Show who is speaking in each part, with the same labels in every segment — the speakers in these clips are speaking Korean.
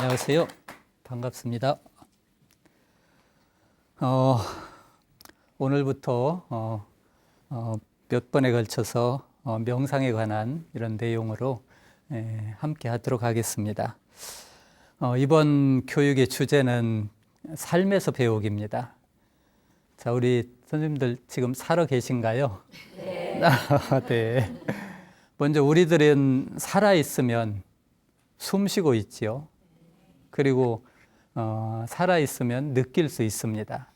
Speaker 1: 안녕하세요. 반갑습니다. 오늘부터 몇 번에 걸쳐서 명상에 관한 이런 내용으로 함께 하도록 하겠습니다. 이번 교육의 주제는 삶에서 배우기입니다. 자, 우리 선생님들 지금 살아 계신가요? 네. 네. 먼저 우리들은 살아 있으면 숨 쉬고 있지요. 그리고 살아 있으면 느낄 수 있습니다.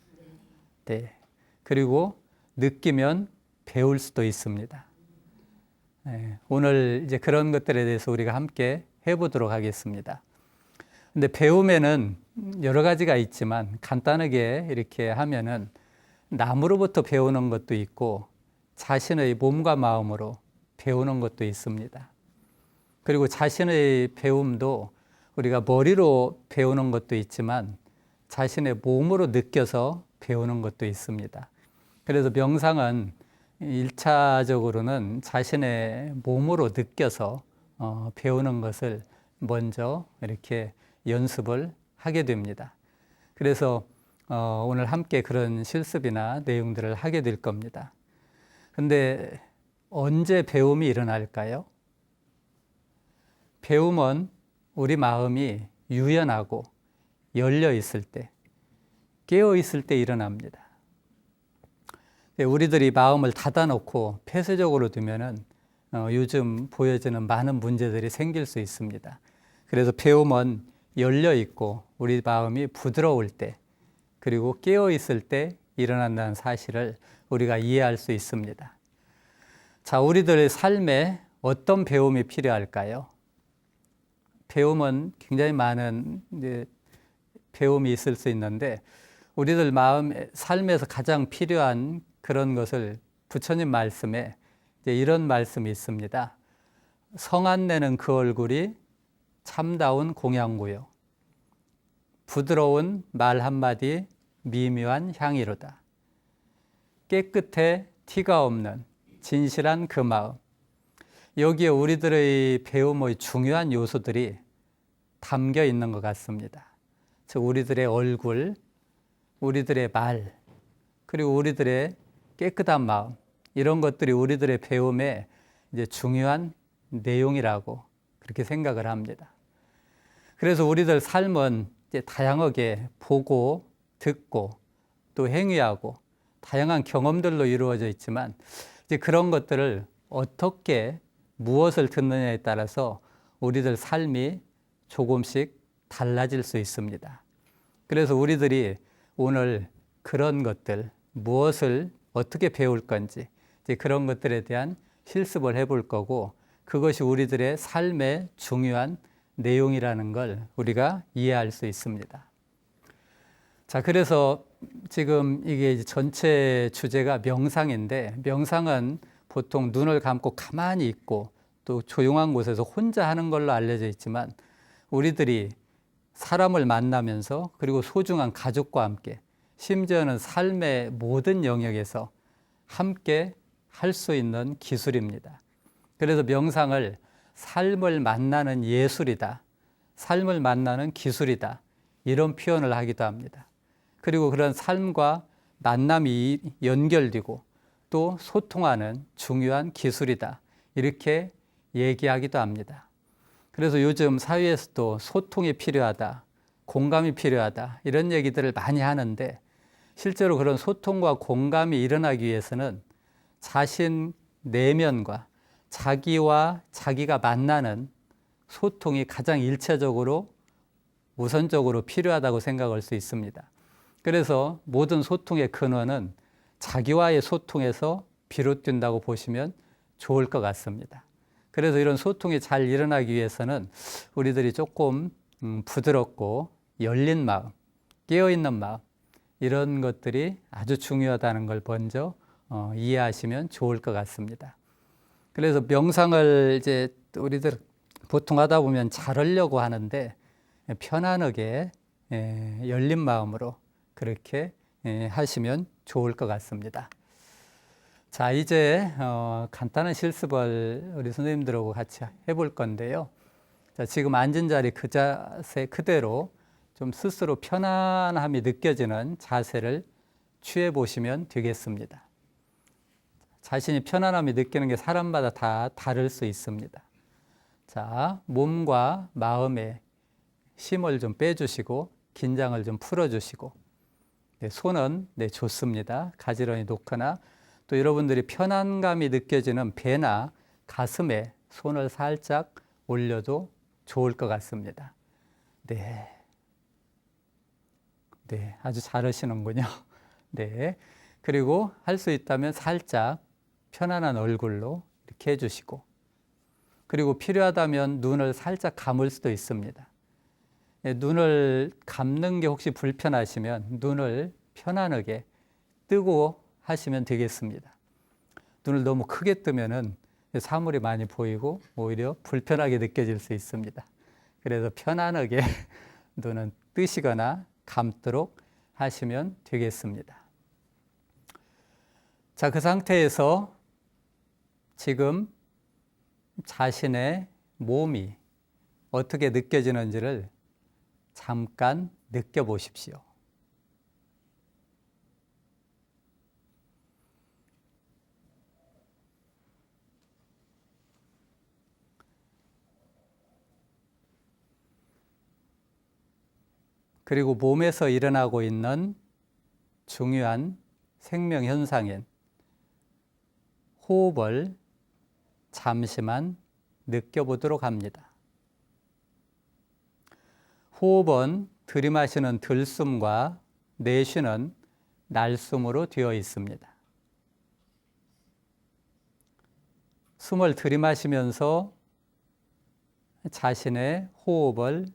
Speaker 1: 네. 그리고 느끼면 배울 수도 있습니다. 네. 오늘 이제 그런 것들에 대해서 우리가 함께 해보도록 하겠습니다. 근데 배움에는 여러 가지가 있지만 간단하게 이렇게 하면은 남으로부터 배우는 것도 있고 자신의 몸과 마음으로 배우는 것도 있습니다. 그리고 자신의 배움도 우리가 머리로 배우는 것도 있지만 자신의 몸으로 느껴서 배우는 것도 있습니다. 그래서 명상은 1차적으로는 자신의 몸으로 느껴서 배우는 것을 먼저 이렇게 연습을 하게 됩니다. 그래서 오늘 함께 그런 실습이나 내용들을 하게 될 겁니다. 근데 언제 배움이 일어날까요? 배움은 우리 마음이 유연하고 열려 있을 때, 깨어 있을 때 일어납니다. 우리들이 마음을 닫아놓고 폐쇄적으로 두면은 요즘 보여지는 많은 문제들이 생길 수 있습니다. 그래서 배움은 열려 있고 우리 마음이 부드러울 때, 그리고 깨어 있을 때 일어난다는 사실을 우리가 이해할 수 있습니다. 자, 우리들의 삶에 어떤 배움이 필요할까요? 배움은 굉장히 많은 배움이 있을 수 있는데 우리들 삶에서 가장 필요한 그런 것을 부처님 말씀에 이런 말씀이 있습니다. 성안 내는 그 얼굴이 참다운 공양구요. 부드러운 말 한마디 미묘한 향이로다. 깨끗해 티가 없는 진실한 그 마음. 여기에 우리들의 배움의 중요한 요소들이 담겨 있는 것 같습니다. 즉 우리들의 얼굴, 우리들의 말, 그리고 우리들의 깨끗한 마음, 이런 것들이 우리들의 배움의 이제 중요한 내용이라고 그렇게 생각을 합니다. 그래서 우리들 삶은 이제 다양하게 보고 듣고 또 행위하고 다양한 경험들로 이루어져 있지만 이제 그런 것들을 어떻게 무엇을 듣느냐에 따라서 우리들 삶이 조금씩 달라질 수 있습니다. 그래서 우리들이 오늘 그런 것들, 무엇을 어떻게 배울 건지 이제 그런 것들에 대한 실습을 해볼 거고 그것이 우리들의 삶의 중요한 내용이라는 걸 우리가 이해할 수 있습니다. 자, 그래서 지금 이게 이제 전체 주제가 명상인데 명상은 보통 눈을 감고 가만히 있고 또 조용한 곳에서 혼자 하는 걸로 알려져 있지만 우리들이 사람을 만나면서 그리고 소중한 가족과 함께 심지어는 삶의 모든 영역에서 함께 할 수 있는 기술입니다. 그래서 명상을 삶을 만나는 예술이다, 삶을 만나는 기술이다, 이런 표현을 하기도 합니다. 그리고 그런 삶과 만남이 연결되고 또 소통하는 중요한 기술이다, 이렇게 얘기하기도 합니다. 그래서 요즘 사회에서도 소통이 필요하다, 공감이 필요하다, 이런 얘기들을 많이 하는데 실제로 그런 소통과 공감이 일어나기 위해서는 자신 내면과 자기와 자기가 만나는 소통이 가장 일차적으로 우선적으로 필요하다고 생각할 수 있습니다. 그래서 모든 소통의 근원은 자기와의 소통에서 비롯된다고 보시면 좋을 것 같습니다. 그래서 이런 소통이 잘 일어나기 위해서는 우리들이 조금 부드럽고 열린 마음, 깨어있는 마음, 이런 것들이 아주 중요하다는 걸 먼저 이해하시면 좋을 것 같습니다. 그래서 명상을 이제 우리들 보통 하다 보면 잘하려고 하는데 편안하게 열린 마음으로 그렇게 하시면 좋을 것 같습니다. 자, 이제 간단한 실습을 우리 선생님들하고 같이 해볼 건데요. 자, 지금 앉은 자리 그 자세 그대로 좀 스스로 편안함이 느껴지는 자세를 취해 보시면 되겠습니다. 자신이 편안함이 느끼는 게 사람마다 다 다를 수 있습니다. 자, 몸과 마음에 힘을 좀 빼주시고 긴장을 좀 풀어주시고, 네, 손은 네, 좋습니다. 가지런히 놓거나 또 여러분들이 편안감이 느껴지는 배나 가슴에 손을 살짝 올려도 좋을 것 같습니다. 네, 네, 아주 잘하시는군요. 네, 그리고 할 수 있다면 살짝 편안한 얼굴로 이렇게 해주시고, 그리고 필요하다면 눈을 살짝 감을 수도 있습니다. 눈을 감는 게 혹시 불편하시면 눈을 편안하게 뜨고 하시면 되겠습니다. 눈을 너무 크게 뜨면은 사물이 많이 보이고 오히려 불편하게 느껴질 수 있습니다. 그래서 편안하게 눈은 뜨시거나 감도록 하시면 되겠습니다. 자, 그 상태에서 지금 자신의 몸이 어떻게 느껴지는지를 잠깐 느껴보십시오. 그리고 몸에서 일어나고 있는 중요한 생명 현상인 호흡을 잠시만 느껴보도록 합니다. 호흡은 들이마시는 들숨과 내쉬는 날숨으로 되어 있습니다. 숨을 들이마시면서 자신의 호흡을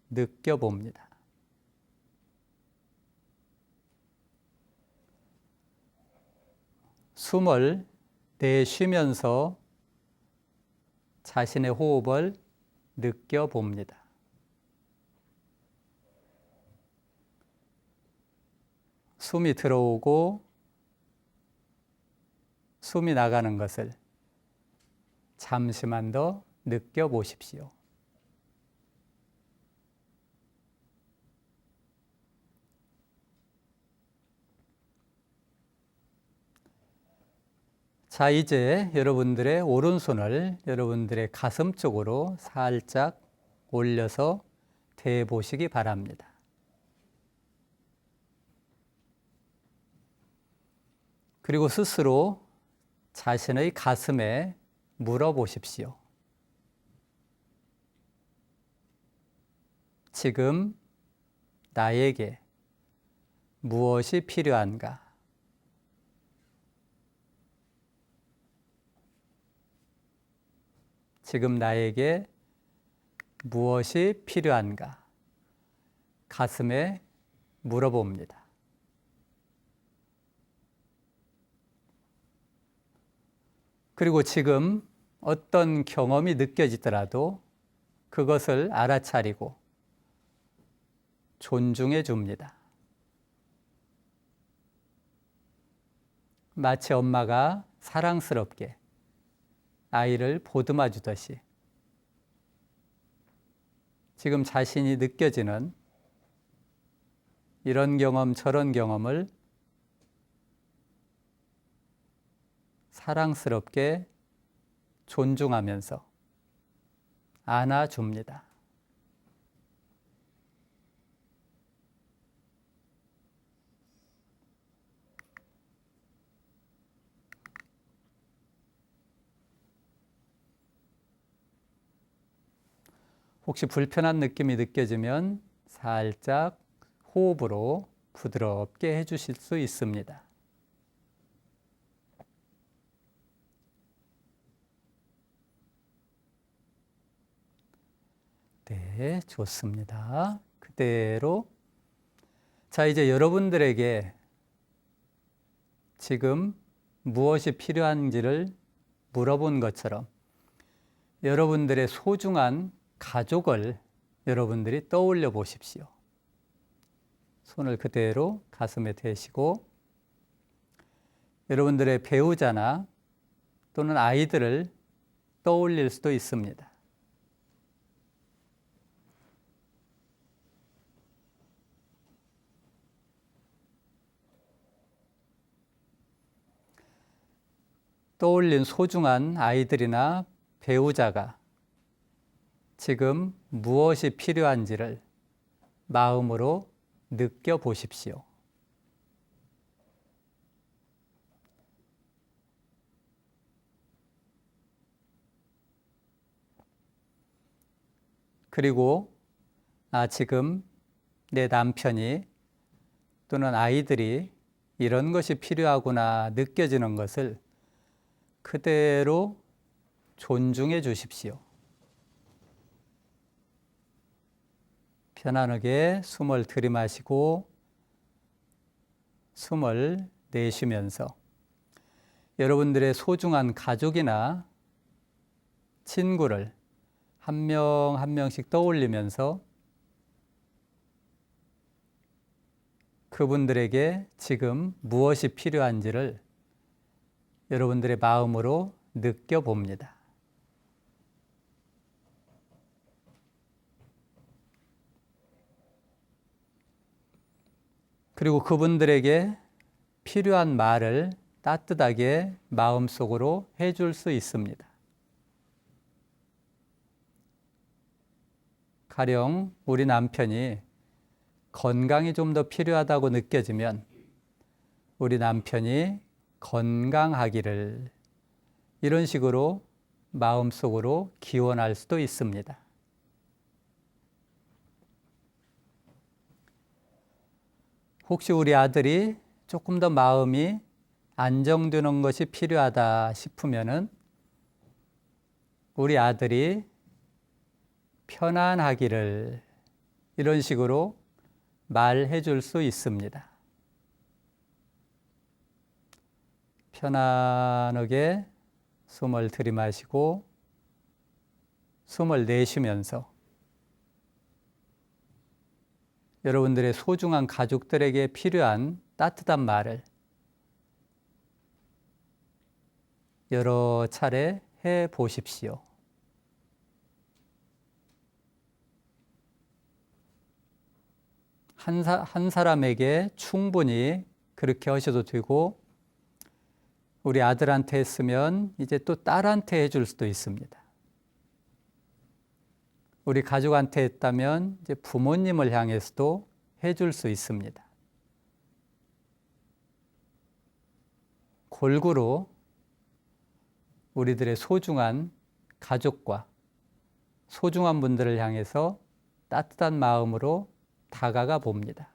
Speaker 1: 느껴봅니다. 숨을 내쉬면서 자신의 호흡을 느껴봅니다. 숨이 들어오고 숨이 나가는 것을 잠시만 더 느껴보십시오. 자, 이제 여러분들의 오른손을 여러분들의 가슴 쪽으로 살짝 올려서 대보시기 바랍니다. 그리고 스스로 자신의 가슴에 물어보십시오. 지금 나에게 무엇이 필요한가? 지금 나에게 무엇이 필요한가? 가슴에 물어봅니다. 그리고 지금 어떤 경험이 느껴지더라도 그것을 알아차리고 존중해 줍니다. 마치 엄마가 사랑스럽게 아이를 보듬어 주듯이 지금 자신이 느껴지는 이런 경험 저런 경험을 사랑스럽게 존중하면서 안아줍니다. 혹시 불편한 느낌이 느껴지면 살짝 호흡으로 부드럽게 해주실 수 있습니다. 네, 좋습니다. 그대로. 자, 이제 여러분들에게 지금 무엇이 필요한지를 물어본 것처럼 여러분들의 소중한 가족을 여러분들이 떠올려 보십시오. 손을 그대로 가슴에 대시고 여러분들의 배우자나 또는 아이들을 떠올릴 수도 있습니다. 떠올린 소중한 아이들이나 배우자가 지금 무엇이 필요한지를 마음으로 느껴보십시오. 그리고 지금 내 남편이 또는 아이들이 이런 것이 필요하구나 느껴지는 것을 그대로 존중해 주십시오. 편안하게 숨을 들이마시고 숨을 내쉬면서 여러분들의 소중한 가족이나 친구를 한 명 한 명씩 떠올리면서 그분들에게 지금 무엇이 필요한지를 여러분들의 마음으로 느껴봅니다. 그리고 그분들에게 필요한 말을 따뜻하게 마음속으로 해줄 수 있습니다. 가령 우리 남편이 건강이 좀 더 필요하다고 느껴지면 우리 남편이 건강하기를 이런 식으로 마음속으로 기원할 수도 있습니다. 혹시 우리 아들이 조금 더 마음이 안정되는 것이 필요하다 싶으면은 우리 아들이 편안하기를 이런 식으로 말해 줄 수 있습니다. 편안하게 숨을 들이마시고 숨을 내쉬면서 여러분들의 소중한 가족들에게 필요한 따뜻한 말을 여러 차례 해 보십시오. 한 사람에게 충분히 그렇게 하셔도 되고 우리 아들한테 했으면 이제 또 딸한테 해줄 수도 있습니다. 우리 가족한테 했다면 이제 부모님을 향해서도 해줄 수 있습니다. 골고루 우리들의 소중한 가족과 소중한 분들을 향해서 따뜻한 마음으로 다가가 봅니다.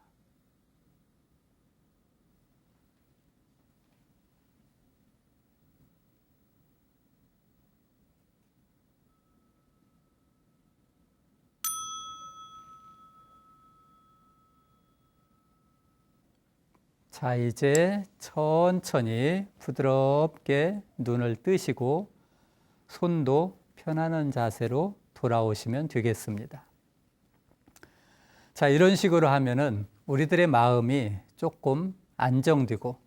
Speaker 1: 자, 이제 천천히 부드럽게 눈을 뜨시고 손도 편안한 자세로 돌아오시면 되겠습니다. 자, 이런 식으로 하면은 우리들의 마음이 조금 안정되고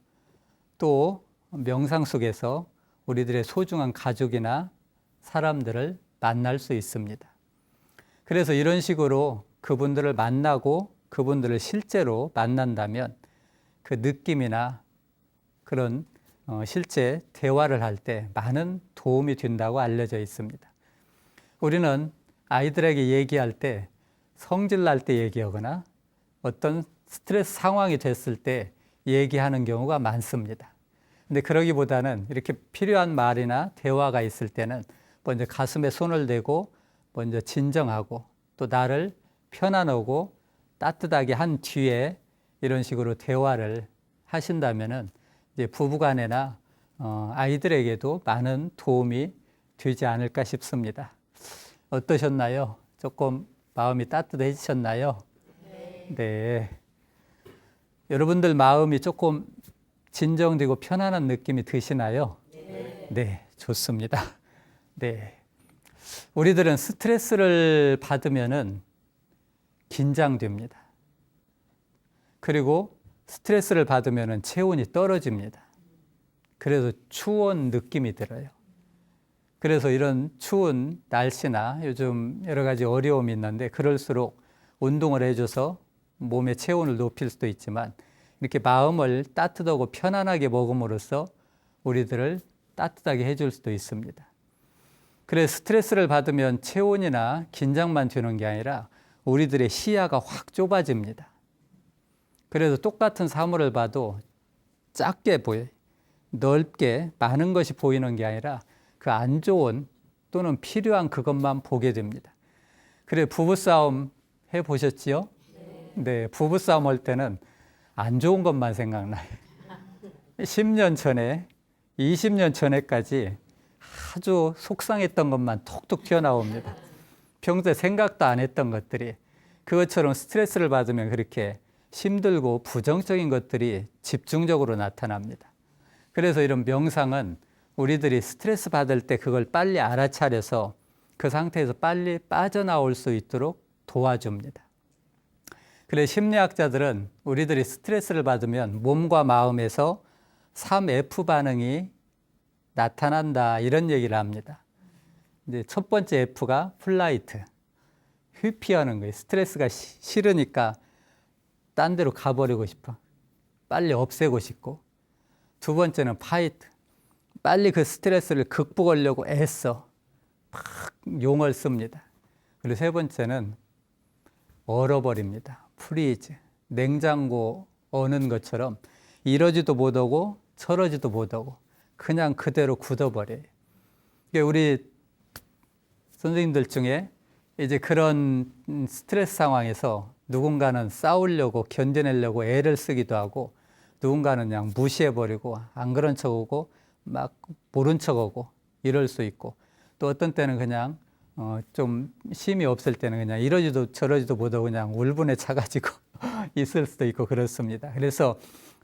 Speaker 1: 또 명상 속에서 우리들의 소중한 가족이나 사람들을 만날 수 있습니다. 그래서 이런 식으로 그분들을 만나고 그분들을 실제로 만난다면 그 느낌이나 그런 실제 대화를 할 때 많은 도움이 된다고 알려져 있습니다. 우리는 아이들에게 얘기할 때 성질 날 때 얘기하거나 어떤 스트레스 상황이 됐을 때 얘기하는 경우가 많습니다. 근데 그러기보다는 이렇게 필요한 말이나 대화가 있을 때는 먼저 가슴에 손을 대고 먼저 진정하고 또 나를 편안하고 따뜻하게 한 뒤에 이런 식으로 대화를 하신다면은 이제 부부간에나 아이들에게도 많은 도움이 되지 않을까 싶습니다. 어떠셨나요? 조금 마음이 따뜻해지셨나요? 네. 여러분들 마음이 조금 진정되고 편안한 느낌이 드시나요? 네, 좋습니다. 네. 우리들은 스트레스를 받으면은 긴장됩니다. 그리고 스트레스를 받으면은 체온이 떨어집니다. 그래서 추운 느낌이 들어요. 그래서 이런 추운 날씨나 요즘 여러 가지 어려움이 있는데 그럴수록 운동을 해줘서 몸의 체온을 높일 수도 있지만 이렇게 마음을 따뜻하고 편안하게 먹음으로써 우리들을 따뜻하게 해줄 수도 있습니다. 그래서 스트레스를 받으면 체온이나 긴장만 되는 게 아니라 우리들의 시야가 확 좁아집니다. 그래서 똑같은 사물을 봐도 작게 보여요. 넓게 많은 것이 보이는 게 아니라 그 안 좋은 또는 필요한 그것만 보게 됩니다. 그래 부부싸움 해보셨지요? 네, 부부싸움 할 때는 안 좋은 것만 생각나요. 10년 전에, 20년 전에까지 아주 속상했던 것만 톡톡 튀어나옵니다. 평소에 생각도 안 했던 것들이 그것처럼 스트레스를 받으면 그렇게 힘들고 부정적인 것들이 집중적으로 나타납니다. 그래서 이런 명상은 우리들이 스트레스 받을 때 그걸 빨리 알아차려서 그 상태에서 빨리 빠져나올 수 있도록 도와줍니다. 그래서 심리학자들은 우리들이 스트레스를 받으면 몸과 마음에서 3F 반응이 나타난다 이런 얘기를 합니다. 이제 첫 번째 F가 플라이트, 회피하는 거예요. 스트레스가 싫으니까 딴 데로 가버리고 싶어. 빨리 없애고 싶고. 두 번째는 파이트, 빨리 그 스트레스를 극복하려고 애써 막 용을 씁니다. 그리고 세 번째는 얼어버립니다. 프리즈, 냉장고 어는 것처럼 이러지도 못하고 저러지도 못하고 그냥 그대로 굳어버려요. 우리 선생님들 중에 이제 그런 스트레스 상황에서 누군가는 싸우려고 견뎌내려고 애를 쓰기도 하고 누군가는 그냥 무시해버리고 안 그런 척하고 막 모른 척하고 이럴 수 있고 또 어떤 때는 그냥 좀 힘이 없을 때는 그냥 이러지도 저러지도 못하고 그냥 울분에 차가지고 있을 수도 있고 그렇습니다. 그래서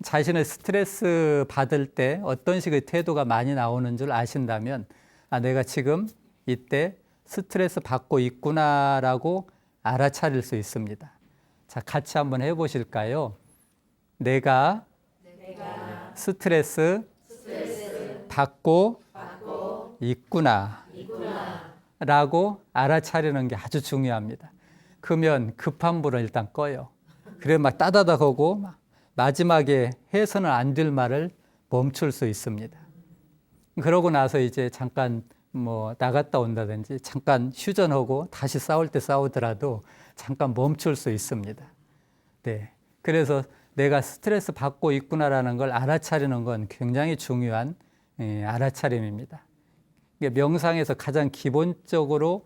Speaker 1: 자신의 스트레스 받을 때 어떤 식의 태도가 많이 나오는 줄 아신다면 아, 내가 지금 이때 스트레스 받고 있구나라고 알아차릴 수 있습니다. 자, 같이 한번 해보실까요? 내가 스트레스 받고 있구나 라고 알아차리는 게 아주 중요합니다. 그러면 급한 불을 일단 꺼요. 그래 막 따다닥 하고 마지막에 해서는 안 될 말을 멈출 수 있습니다. 그러고 나서 이제 잠깐 뭐 나갔다 온다든지 잠깐 휴전하고 다시 싸울 때 싸우더라도 잠깐 멈출 수 있습니다. 네. 그래서 내가 스트레스 받고 있구나라는 걸 알아차리는 건 굉장히 중요한 알아차림입니다. 명상에서 가장 기본적으로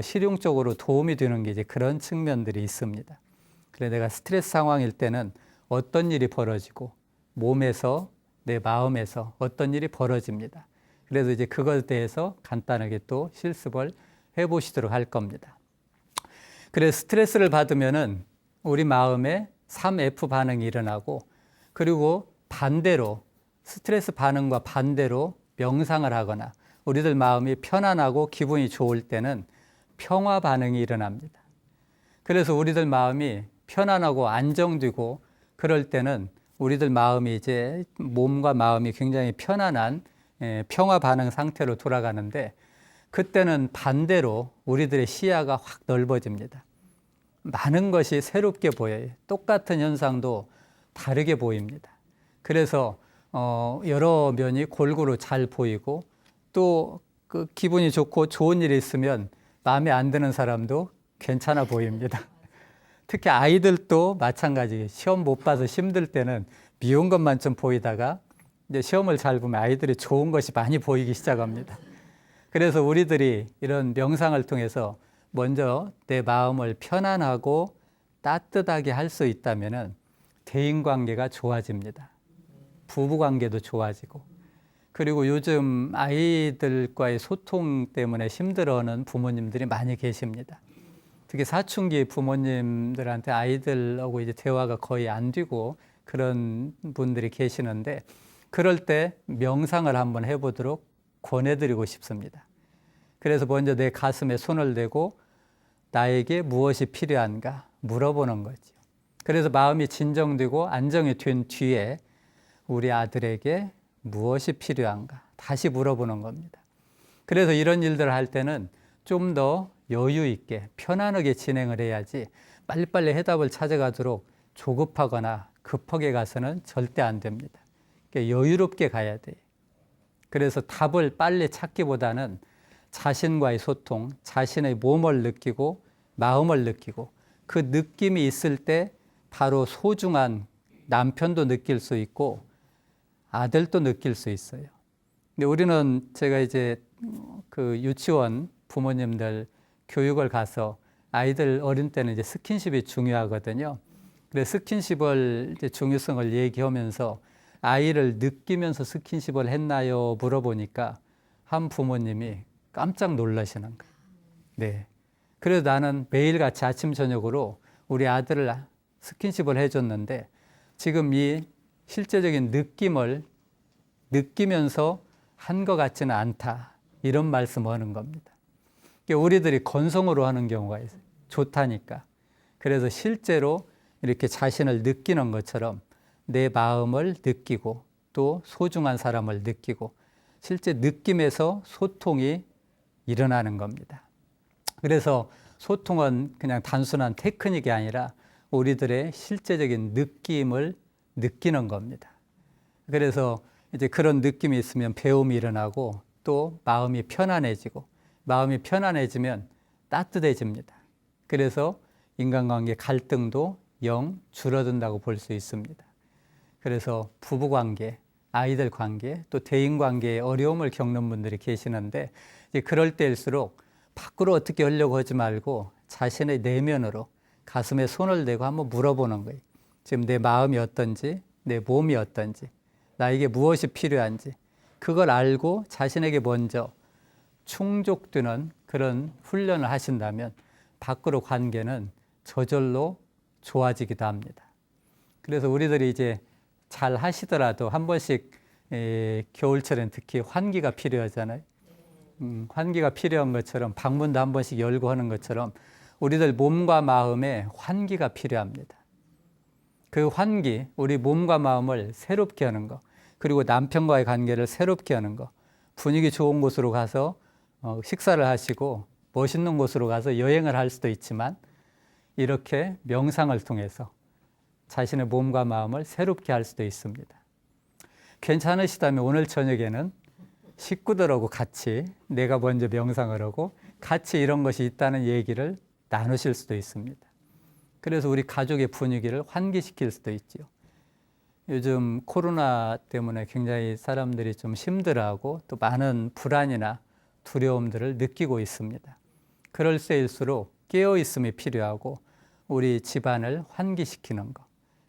Speaker 1: 실용적으로 도움이 되는 게 이제 그런 측면들이 있습니다. 그래 내가 스트레스 상황일 때는 어떤 일이 벌어지고 몸에서 내 마음에서 어떤 일이 벌어집니다. 그래서 이제 그것에 대해서 간단하게 또 실습을 해보시도록 할 겁니다. 그래서 스트레스를 받으면은 우리 마음에 3F 반응이 일어나고 그리고 반대로 스트레스 반응과 반대로 명상을 하거나 우리들 마음이 편안하고 기분이 좋을 때는 평화 반응이 일어납니다. 그래서 우리들 마음이 편안하고 안정되고 그럴 때는 우리들 마음이 이제 몸과 마음이 굉장히 편안한 평화 반응 상태로 돌아가는데 그때는 반대로 우리들의 시야가 확 넓어집니다. 많은 것이 새롭게 보여요. 똑같은 현상도 다르게 보입니다. 그래서 여러 면이 골고루 잘 보이고 또 그 기분이 좋고 좋은 일이 있으면 마음에 안 드는 사람도 괜찮아 보입니다. 특히 아이들도 마찬가지. 시험 못 봐서 힘들 때는 미운 것만 좀 보이다가 이제 시험을 잘 보면 아이들이 좋은 것이 많이 보이기 시작합니다. 그래서 우리들이 이런 명상을 통해서 먼저 내 마음을 편안하고 따뜻하게 할 수 있다면 대인관계가 좋아집니다. 부부관계도 좋아지고 그리고 요즘 아이들과의 소통 때문에 힘들어하는 부모님들이 많이 계십니다. 특히 사춘기 부모님들한테 아이들하고 이제 대화가 거의 안 되고 그런 분들이 계시는데 그럴 때 명상을 한번 해보도록 권해드리고 싶습니다. 그래서 먼저 내 가슴에 손을 대고 나에게 무엇이 필요한가 물어보는 거죠. 그래서 마음이 진정되고 안정이 된 뒤에 우리 아들에게 무엇이 필요한가 다시 물어보는 겁니다. 그래서 이런 일들을 할 때는 좀 더 여유 있게 편안하게 진행을 해야지 빨리빨리 해답을 찾아가도록 조급하거나 급하게 가서는 절대 안 됩니다. 여유롭게 가야 돼요. 그래서 답을 빨리 찾기보다는 자신과의 소통, 자신의 몸을 느끼고 마음을 느끼고 그 느낌이 있을 때 바로 소중한 남편도 느낄 수 있고 아들도 느낄 수 있어요. 근데 우리는 제가 이제 그 유치원 부모님들 교육을 가서 아이들 어린 때는 이제 스킨십이 중요하거든요. 그래서 스킨십을 이제 중요성을 얘기하면서 아이를 느끼면서 스킨십을 했나요? 물어보니까 한 부모님이 깜짝 놀라시는 거예요. 네. 그래서 나는 매일같이 아침 저녁으로 우리 아들을 스킨십을 해줬는데 지금 이 실제적인 느낌을 느끼면서 한 것 같지는 않다. 이런 말씀을 하는 겁니다. 우리들이 건성으로 하는 경우가 있어요. 좋다니까. 그래서 실제로 이렇게 자신을 느끼는 것처럼 내 마음을 느끼고 또 소중한 사람을 느끼고 실제 느낌에서 소통이 일어나는 겁니다. 그래서 소통은 그냥 단순한 테크닉이 아니라 우리들의 실제적인 느낌을 느끼는 겁니다. 그래서 이제 그런 느낌이 있으면 배움이 일어나고 또 마음이 편안해지고 마음이 편안해지면 따뜻해집니다. 그래서 인간관계 갈등도 영 줄어든다고 볼 수 있습니다. 그래서 부부관계, 아이들 관계, 또 대인관계에 어려움을 겪는 분들이 계시는데 이제 그럴 때일수록 밖으로 어떻게 하려고 하지 말고 자신의 내면으로 가슴에 손을 대고 한번 물어보는 거예요. 지금 내 마음이 어떤지, 내 몸이 어떤지, 나에게 무엇이 필요한지 그걸 알고 자신에게 먼저 충족되는 그런 훈련을 하신다면 밖으로 관계는 저절로 좋아지기도 합니다. 그래서 우리들이 이제 잘 하시더라도 한 번씩 겨울철엔 특히 환기가 필요하잖아요. 환기가 필요한 것처럼 방문도 한 번씩 열고 하는 것처럼 우리들 몸과 마음에 환기가 필요합니다. 그 환기, 우리 몸과 마음을 새롭게 하는 거, 그리고 남편과의 관계를 새롭게 하는 거, 분위기 좋은 곳으로 가서 식사를 하시고 멋있는 곳으로 가서 여행을 할 수도 있지만 이렇게 명상을 통해서 자신의 몸과 마음을 새롭게 할 수도 있습니다. 괜찮으시다면 오늘 저녁에는 식구들하고 같이 내가 먼저 명상을 하고 같이 이런 것이 있다는 얘기를 나누실 수도 있습니다. 그래서 우리 가족의 분위기를 환기시킬 수도 있죠. 요즘 코로나 때문에 굉장히 사람들이 좀 힘들어하고 또 많은 불안이나 두려움들을 느끼고 있습니다. 그럴 때일수록 깨어있음이 필요하고 우리 집안을 환기시키는 것,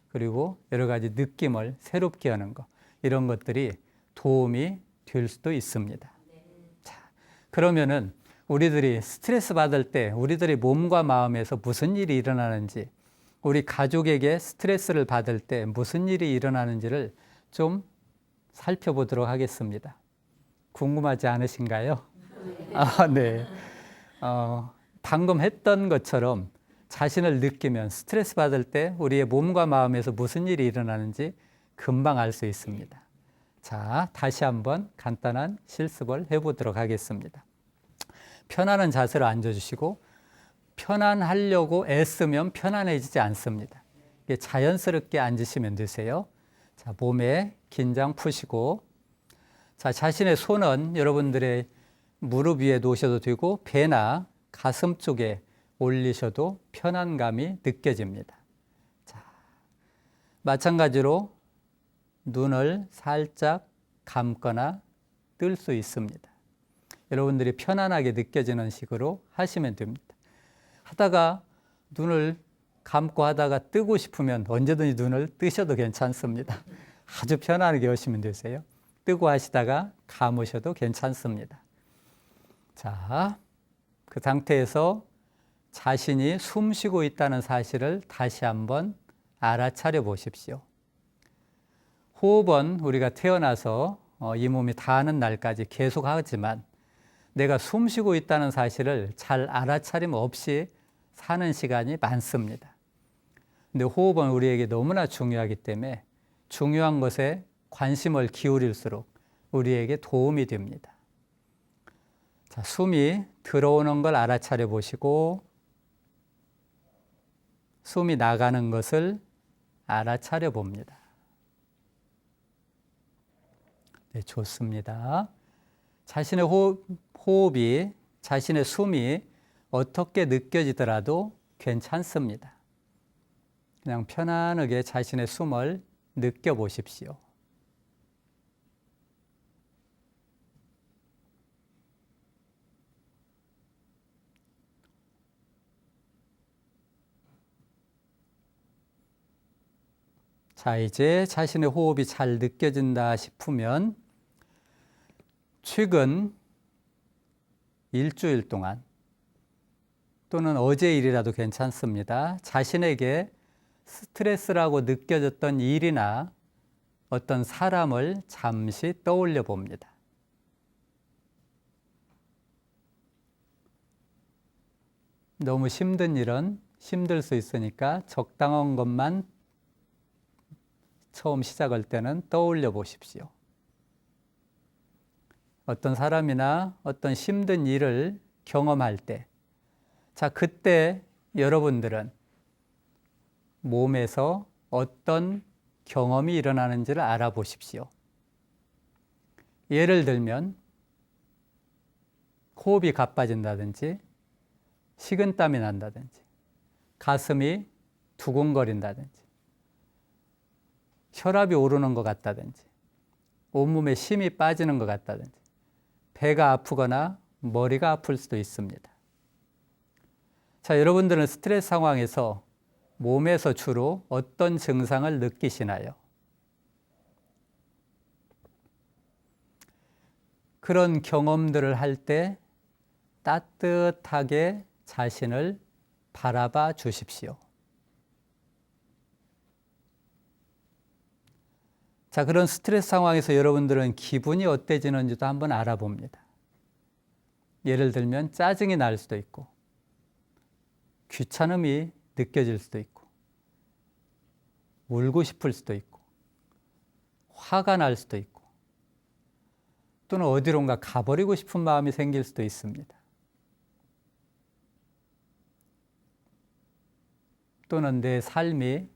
Speaker 1: 그리고 여러 가지 느낌을 새롭게 하는 것, 이런 것들이 도움이 될 수도 있습니다. 자, 그러면은 우리들이 스트레스 받을 때 우리들의 몸과 마음에서 무슨 일이 일어나는지, 우리 가족에게 스트레스를 받을 때 무슨 일이 일어나는지를 좀 살펴보도록 하겠습니다. 궁금하지 않으신가요? 네. 방금 했던 것처럼 자신을 느끼면 스트레스 받을 때 우리의 몸과 마음에서 무슨 일이 일어나는지 금방 알 수 있습니다. 자, 다시 한번 간단한 실습을 해보도록 하겠습니다. 편안한 자세로 앉아주시고 편안하려고 애쓰면 편안해지지 않습니다. 자연스럽게 앉으시면 되세요. 자, 몸에 긴장 푸시고 자, 자신의 손은 여러분들의 무릎 위에 놓으셔도 되고 배나 가슴 쪽에 올리셔도 편안감이 느껴집니다. 자, 마찬가지로 눈을 살짝 감거나 뜰 수 있습니다. 여러분들이 편안하게 느껴지는 식으로 하시면 됩니다. 하다가 눈을 감고 하다가 뜨고 싶으면 언제든지 눈을 뜨셔도 괜찮습니다. 아주 편안하게 하시면 되세요. 뜨고 하시다가 감으셔도 괜찮습니다. 자, 그 상태에서 자신이 숨 쉬고 있다는 사실을 다시 한번 알아차려 보십시오. 호흡은 우리가 태어나서 이 몸이 다하는 날까지 계속 하지만 내가 숨 쉬고 있다는 사실을 잘 알아차림 없이 사는 시간이 많습니다. 근데 호흡은 우리에게 너무나 중요하기 때문에 중요한 것에 관심을 기울일수록 우리에게 도움이 됩니다. 자, 숨이 들어오는 걸 알아차려 보시고 숨이 나가는 것을 알아차려 봅니다. 네, 좋습니다. 자신의 호흡이, 자신의 숨이 어떻게 느껴지더라도 괜찮습니다. 그냥 편안하게 자신의 숨을 느껴보십시오. 자, 이제 자신의 호흡이 잘 느껴진다 싶으면 최근 일주일 동안 또는 어제 일이라도 괜찮습니다. 자신에게 스트레스라고 느껴졌던 일이나 어떤 사람을 잠시 떠올려 봅니다. 너무 힘든 일은 힘들 수 있으니까 적당한 것만 처음 시작할 때는 떠올려 보십시오. 어떤 사람이나 어떤 힘든 일을 경험할 때, 자, 그때 여러분들은 몸에서 어떤 경험이 일어나는지를 알아보십시오. 예를 들면 호흡이 가빠진다든지 식은땀이 난다든지 가슴이 두근거린다든지 혈압이 오르는 것 같다든지 온몸에 힘이 빠지는 것 같다든지 배가 아프거나 머리가 아플 수도 있습니다. 자, 여러분들은 스트레스 상황에서 몸에서 주로 어떤 증상을 느끼시나요? 그런 경험들을 할 때 따뜻하게 자신을 바라봐 주십시오. 자, 그런 스트레스 상황에서 여러분들은 기분이 어때지는지도 한번 알아봅니다. 예를 들면 짜증이 날 수도 있고 귀찮음이 느껴질 수도 있고 울고 싶을 수도 있고 화가 날 수도 있고 또는 어디론가 가버리고 싶은 마음이 생길 수도 있습니다. 또는 내 삶이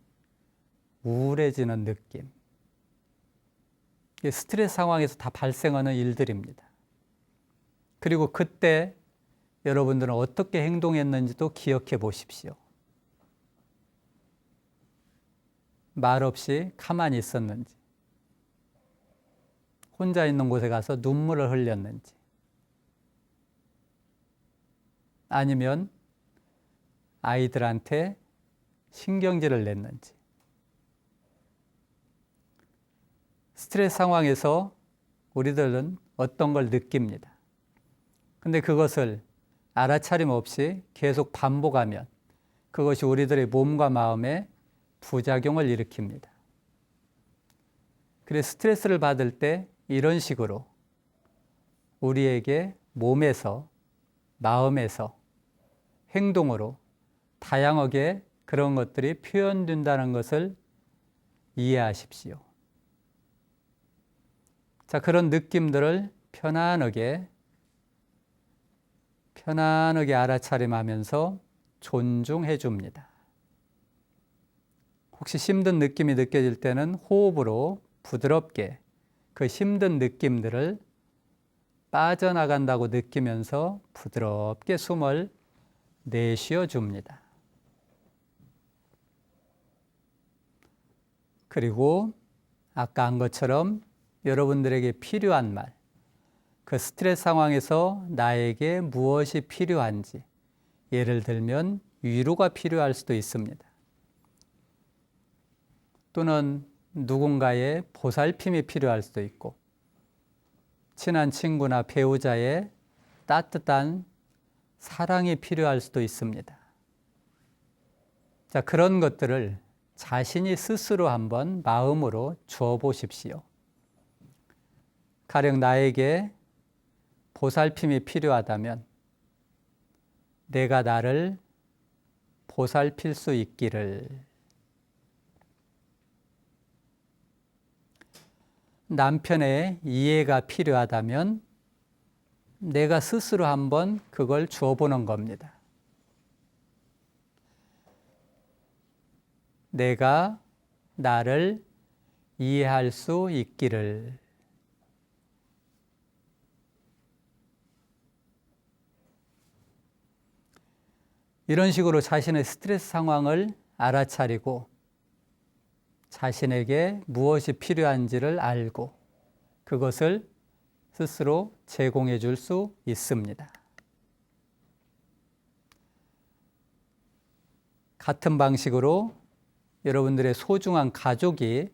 Speaker 1: 우울해지는 느낌. 스트레스 상황에서 다 발생하는 일들입니다. 그리고 그때 여러분들은 어떻게 행동했는지도 기억해 보십시오. 말없이 가만히 있었는지, 혼자 있는 곳에 가서 눈물을 흘렸는지, 아니면 아이들한테 신경질을 냈는지. 스트레스 상황에서 우리들은 어떤 걸 느낍니다. 근데 그것을 알아차림 없이 계속 반복하면 그것이 우리들의 몸과 마음에 부작용을 일으킵니다. 그래서 스트레스를 받을 때 이런 식으로 우리에게 몸에서, 마음에서, 행동으로 다양하게 그런 것들이 표현된다는 것을 이해하십시오. 자, 그런 느낌들을 편안하게 알아차림하면서 존중해 줍니다. 혹시 힘든 느낌이 느껴질 때는 호흡으로 부드럽게 그 힘든 느낌들을 빠져나간다고 느끼면서 부드럽게 숨을 내쉬어 줍니다. 그리고 아까 한 것처럼 여러분들에게 필요한 말, 그 스트레스 상황에서 나에게 무엇이 필요한지, 예를 들면 위로가 필요할 수도 있습니다. 또는 누군가의 보살핌이 필요할 수도 있고, 친한 친구나 배우자의 따뜻한 사랑이 필요할 수도 있습니다. 자, 그런 것들을 자신이 스스로 한번 마음으로 주어 보십시오. 가령 나에게 보살핌이 필요하다면 내가 나를 보살필 수 있기를. 남편의 이해가 필요하다면 내가 스스로 한번 그걸 주어보는 겁니다. 내가 나를 이해할 수 있기를. 이런 식으로 자신의 스트레스 상황을 알아차리고 자신에게 무엇이 필요한지를 알고 그것을 스스로 제공해 줄 수 있습니다. 같은 방식으로 여러분들의 소중한 가족이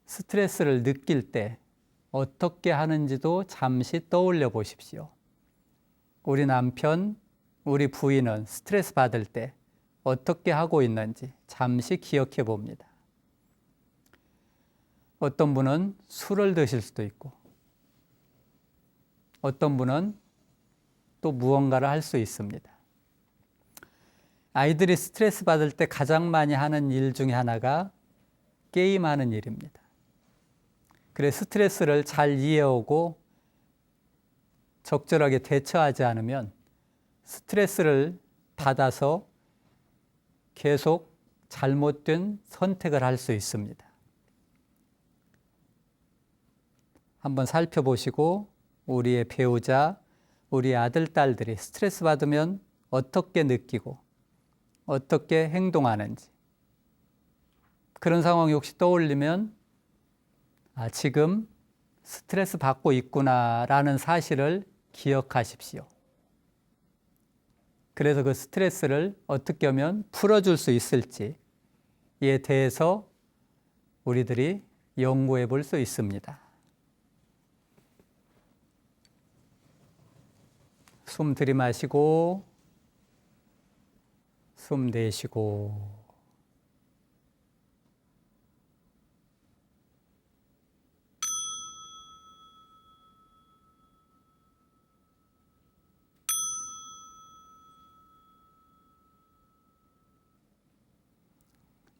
Speaker 1: 스트레스를 느낄 때 어떻게 하는지도 잠시 떠올려 보십시오. 우리 남편, 우리 부인은 스트레스 받을 때 어떻게 하고 있는지 잠시 기억해 봅니다. 어떤 분은 술을 드실 수도 있고 어떤 분은 또 무언가를 할 수 있습니다. 아이들이 스트레스 받을 때 가장 많이 하는 일 중에 하나가 게임하는 일입니다. 그래서 스트레스를 잘 이해하고 적절하게 대처하지 않으면 스트레스를 받아서 계속 잘못된 선택을 할 수 있습니다. 한번 살펴보시고 우리의 배우자, 우리 아들, 딸들이 스트레스 받으면 어떻게 느끼고 어떻게 행동하는지 그런 상황이 혹시 떠올리면 지금 스트레스 받고 있구나라는 사실을 기억하십시오. 그래서 그 스트레스를 어떻게 하면 풀어줄 수 있을지에 대해서 우리들이 연구해 볼 수 있습니다. 숨 들이마시고 숨 내쉬고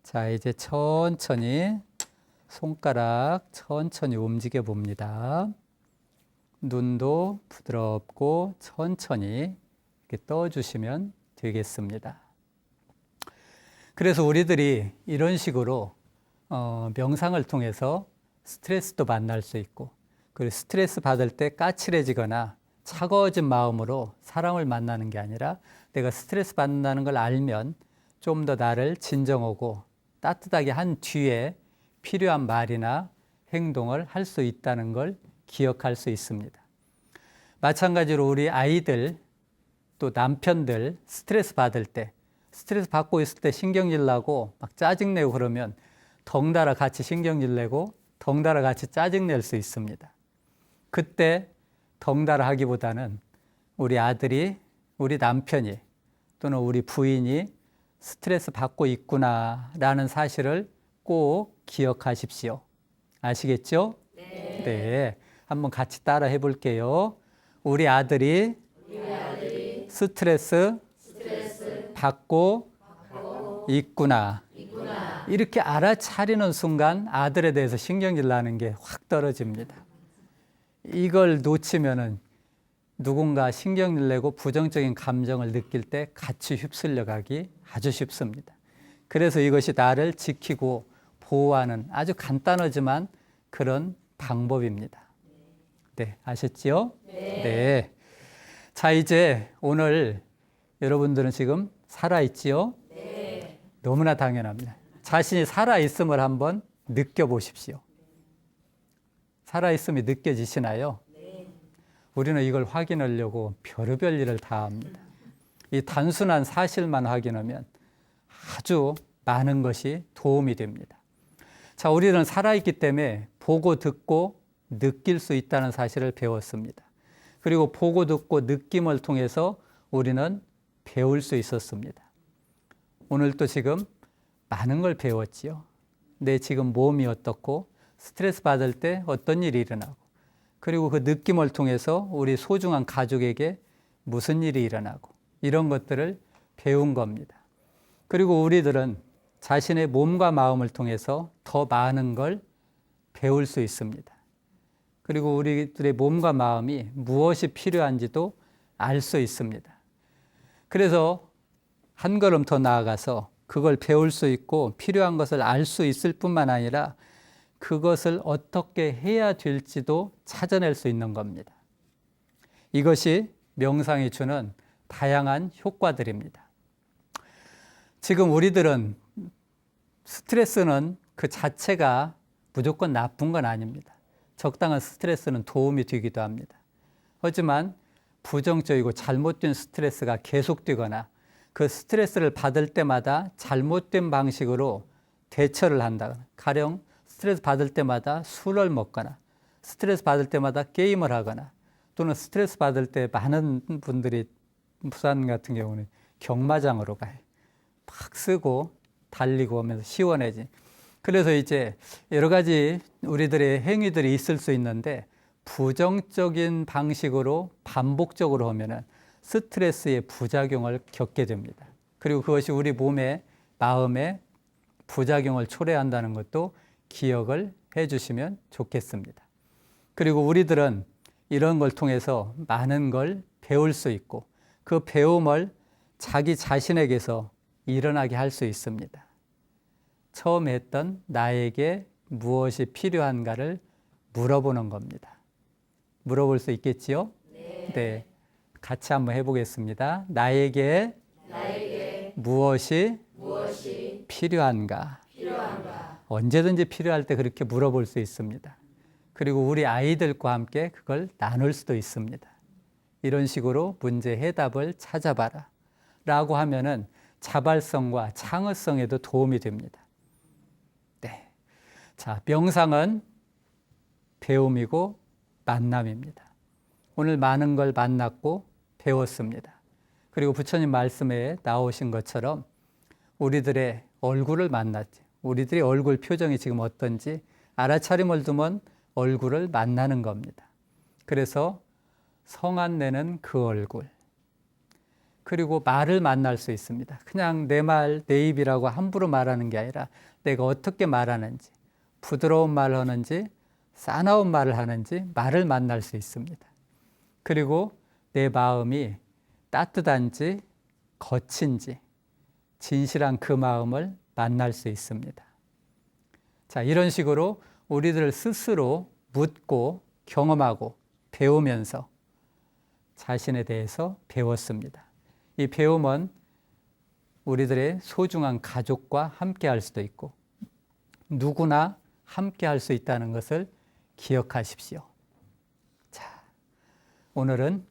Speaker 1: 자, 이제 천천히 손가락 천천히 움직여 봅니다. 눈도 부드럽고 천천히 이렇게 떠주시면 되겠습니다. 그래서 우리들이 이런 식으로 명상을 통해서 스트레스도 만날 수 있고 그리고 스트레스 받을 때 까칠해지거나 차가워진 마음으로 사람을 만나는 게 아니라 내가 스트레스 받는다는 걸 알면 좀 더 나를 진정하고 따뜻하게 한 뒤에 필요한 말이나 행동을 할 수 있다는 걸 기억할 수 있습니다. 마찬가지로 우리 아이들 또 남편들 스트레스 받을 때 스트레스 받고 있을 때 신경질 나고 막 짜증내고 그러면 덩달아 같이 신경질 내고 덩달아 같이 짜증낼 수 있습니다. 그때 덩달아 하기보다는 우리 아들이 우리 남편이 또는 우리 부인이 스트레스 받고 있구나라는 사실을 꼭 기억하십시오. 아시겠죠? 네. 한번 같이 따라 해볼게요. 우리 아들이 스트레스 받고 있구나. 이렇게 알아차리는 순간 아들에 대해서 신경질 나는 게 확 떨어집니다. 이걸 놓치면은 누군가 신경을 내고 부정적인 감정을 느낄 때 같이 휩쓸려 가기 아주 쉽습니다. 그래서 이것이 나를 지키고 보호하는 아주 간단하지만 그런 방법입니다. 네, 아셨지요? 네. 자, 이제 오늘 여러분들은 지금 살아있지요? 네. 너무나 당연합니다. 자신이 살아있음을 한번 느껴보십시오. 살아있음이 느껴지시나요? 우리는 이걸 확인하려고 별의별 일을 다 합니다. 이 단순한 사실만 확인하면 아주 많은 것이 도움이 됩니다. 자, 우리는 살아있기 때문에 보고 듣고 느낄 수 있다는 사실을 배웠습니다. 그리고 보고 듣고 느낌을 통해서 우리는 배울 수 있었습니다. 오늘 또 지금 많은 걸 배웠지요. 내 지금 몸이 어떻고 스트레스 받을 때 어떤 일이 일어나고 그리고 그 느낌을 통해서 우리 소중한 가족에게 무슨 일이 일어나고 이런 것들을 배운 겁니다. 그리고 우리들은 자신의 몸과 마음을 통해서 더 많은 걸 배울 수 있습니다. 그리고 우리들의 몸과 마음이 무엇이 필요한지도 알 수 있습니다. 그래서 한 걸음 더 나아가서 그걸 배울 수 있고 필요한 것을 알 수 있을 뿐만 아니라 그것을 어떻게 해야 될지도 찾아낼 수 있는 겁니다. 이것이 명상이 주는 다양한 효과들입니다. 지금 우리들은 스트레스는 그 자체가 무조건 나쁜 건 아닙니다. 적당한 스트레스는 도움이 되기도 합니다. 하지만 부정적이고 잘못된 스트레스가 계속되거나 그 스트레스를 받을 때마다 잘못된 방식으로 대처를 한다거나, 가령 스트레스 받을 때마다 술을 먹거나 스트레스 받을 때마다 게임을 하거나, 또는 스트레스 받을 때 많은 분들이 부산 같은 경우는 경마장으로 가요. 막 쓰고 달리고 하면서 시원해지. 그래서 이제 여러 가지 우리들의 행위들이 있을 수 있는데, 부정적인 방식으로 반복적으로 하면은 스트레스의 부작용을 겪게 됩니다. 그리고 그것이 우리 몸에, 마음에 부작용을 초래한다는 것도 기억을 해 주시면 좋겠습니다. 그리고 우리들은 이런 걸 통해서 많은 걸 배울 수 있고, 그 배움을 자기 자신에게서 일어나게 할 수 있습니다. 처음 했던 나에게 무엇이 필요한가를 물어보는 겁니다. 물어볼 수 있겠지요? 네. 같이 한번 해보겠습니다. 나에게 무엇이 필요한가? 언제든지 필요할 때 그렇게 물어볼 수 있습니다. 그리고 우리 아이들과 함께 그걸 나눌 수도 있습니다. 이런 식으로 문제 해답을 찾아봐라 라고 하면은 자발성과 창의성에도 도움이 됩니다. 네. 자, 명상은 배움이고 만남입니다. 오늘 많은 걸 만났고 배웠습니다. 그리고 부처님 말씀에 나오신 것처럼 우리들의 얼굴을 만났지. 우리들의 얼굴 표정이 지금 어떤지 알아차림을 두면 얼굴을 만나는 겁니다. 그래서 성안 내는 그 얼굴. 그리고 말을 만날 수 있습니다. 그냥 내 말, 내 입이라고 함부로 말하는 게 아니라 내가 어떻게 말하는지, 부드러운 말을 하는지, 싸나운 말을 하는지 말을 만날 수 있습니다. 그리고 내 마음이 따뜻한지 거친지 진실한 그 마음을 만날 수 있습니다. 자, 이런 식으로 우리들 스스로 묻고 경험하고 배우면서 자신에 대해서 배웠습니다. 이 배움은 우리들의 소중한 가족과 함께 할 수도 있고 누구나 함께 할 수 있다는 것을 기억하십시오. 자, 오늘은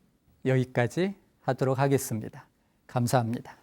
Speaker 1: 여기까지 하도록 하겠습니다. 감사합니다.